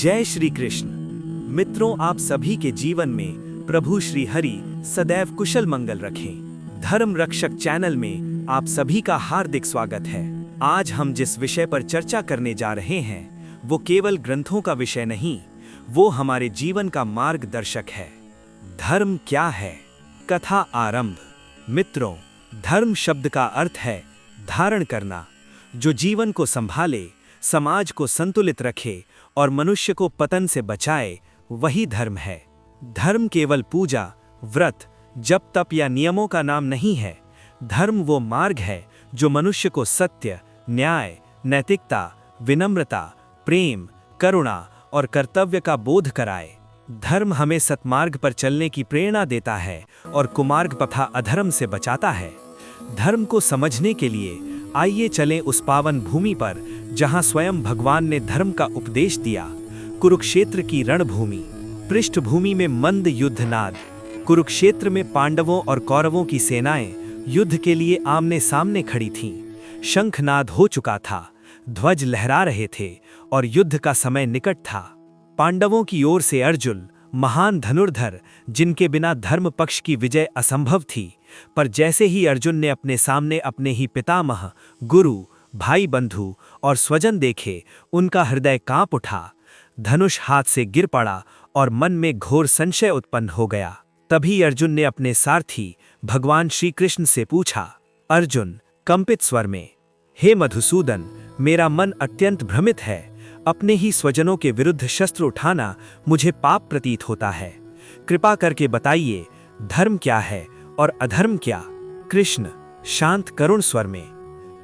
जय श्री कृष्ण। मित्रों, आप सभी के जीवन में प्रभु श्री हरि सदैव कुशल मंगल रखें। धर्म रक्षक चैनल में आप सभी का हार्दिक स्वागत है। आज हम जिस विषय पर चर्चा करने जा रहे हैं वो केवल ग्रंथों का विषय नहीं, वो हमारे जीवन का मार्गदर्शक है। धर्म क्या है? कथा आरंभ। मित्रों, धर्म शब्द का अर्थ है धारण करना, जो जीवन को संभाले, समाज को संतुलित रखे और मनुष्य को पतन से बचाए, वही धर्म है। धर्म केवल पूजा, व्रत, जप तप या नियमों का नाम नहीं है। धर्म वो मार्ग है जो मनुष्य को सत्य, न्याय, नैतिकता, विनम्रता, प्रेम, करुणा और कर्तव्य का बोध कराए। धर्म हमें सत्मार्ग पर चलने की प्रेरणा देता है और कुमार्ग तथा अधर्म से बचाता है। धर्म को समझने के लिए आइए चलें उस पावन भूमि पर जहां स्वयं भगवान ने धर्म का उपदेश दिया। कुरुक्षेत्र की रणभूमि। पृष्ठभूमि में मंद युद्धनाद। कुरुक्षेत्र में पांडवों और कौरवों की सेनाएं युद्ध के लिए आमने सामने खड़ी थीं। शंखनाद हो चुका था, ध्वज लहरा रहे थे और युद्ध का समय निकट था। पांडवों की ओर से अर्जुन, महान धनुर्धर, जिनके बिना धर्म पक्ष की विजय असंभव थी, पर जैसे ही अर्जुन ने अपने सामने अपने ही पितामह, गुरु, भाई बंधु और स्वजन देखे, उनका हृदय कांप उठा। धनुष हाथ से गिर पड़ा और मन में घोर संशय उत्पन्न हो गया। तभी अर्जुन ने अपने सारथी भगवान श्री कृष्ण से पूछा। अर्जुन कंपित स्वर में, हे मधुसूदन, मेरा मन अत्यंत भ्रमित है। अपने ही स्वजनों के विरुद्ध शस्त्र उठाना मुझे पाप प्रतीत होता है। कृपा करके बताइए, धर्म क्या है और अधर्म क्या? कृष्ण शांत करुण स्वर में,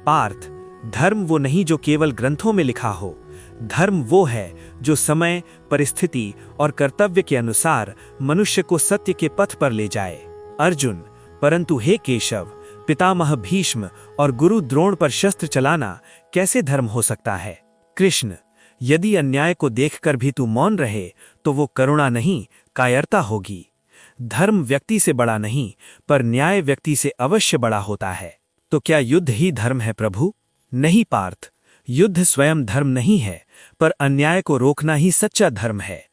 पार्थ, धर्म वो नहीं जो केवल ग्रंथों में लिखा हो। धर्म वो है जो समय, परिस्थिति और कर्तव्य के अनुसार मनुष्य को सत्य के पथ पर ले जाए। अर्जुन, परंतु हे केशव, पितामह भीष्म और गुरु द्रोण पर शस्त्र चलाना कैसे धर्म हो सकता है? कृष्ण, यदि अन्याय को देखकर भी तू मौन रहे तो वो करुणा नहीं, कायरता होगी। धर्म व्यक्ति से बड़ा नहीं, पर न्याय व्यक्ति से अवश्य बड़ा होता है। तो क्या युद्ध ही धर्म है प्रभु? नहीं पार्थ, युद्ध स्वयं धर्म नहीं है, पर अन्याय को रोकना ही सच्चा धर्म है।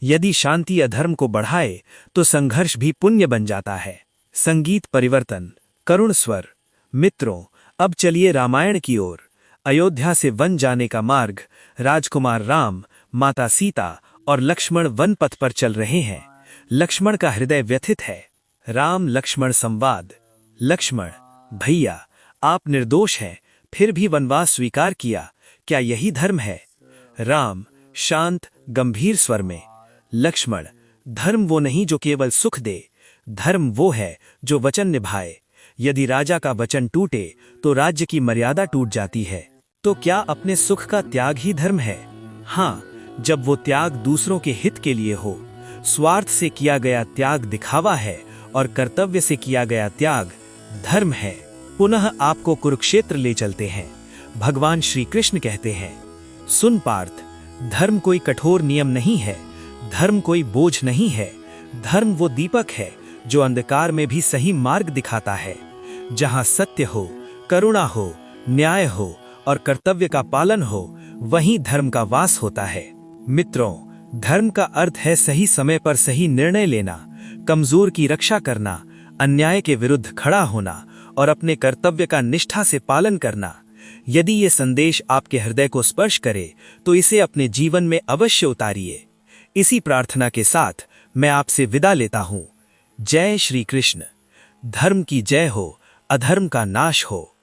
यदि शांति अधर्म को बढ़ाए तो संघर्ष भी पुण्य बन जाता है। संगीत परिवर्तन, करुण स्वर। मित्रों, अब चलिए रामायण की ओर। अयोध्या से वन जाने का मार्ग। राजकुमार राम, माता सीता और लक्ष्मण वन पथ पर चल रहे हैं। लक्ष्मण का हृदय व्यथित है। राम लक्ष्मण संवाद। लक्ष्मण, भैया, आप निर्दोष हैं, फिर भी वनवास स्वीकार किया, क्या यही धर्म है? राम शांत गंभीर स्वर में, लक्ष्मण, धर्म वो नहीं जो केवल सुख दे। धर्म वो है जो वचन निभाए। यदि राजा का वचन टूटे तो राज्य की मर्यादा टूट जाती है। तो क्या अपने सुख का त्याग ही धर्म है? हाँ, जब वो त्याग दूसरों के हित के लिए हो। स्वार्थ से किया गया त्याग दिखावा है और कर्तव्य से किया गया त्याग धर्म है। पुनः आपको कुरुक्षेत्र ले चलते हैं। भगवान श्री कृष्ण कहते हैं, सुन पार्थ, धर्म कोई कठोर नियम नहीं है, धर्म कोई बोझ नहीं है। धर्म वो दीपक है जो अंधकार में भी सही मार्ग दिखाता है। जहां सत्य हो, करुणा हो, न्याय हो और कर्तव्य का पालन हो, वहीं धर्म का वास होता है। मित्रों, धर्म का अर्थ है सही समय पर सही निर्णय लेना, कमजोर की रक्षा करना, अन्याय के विरुद्ध खड़ा होना और अपने कर्तव्य का निष्ठा से पालन करना। यदि ये संदेश आपके हृदय को स्पर्श करे तो इसे अपने जीवन में अवश्य उतारिए। इसी प्रार्थना के साथ मैं आपसे विदा लेता हूँ। जय श्री कृष्ण। धर्म की जय हो, अधर्म का नाश हो।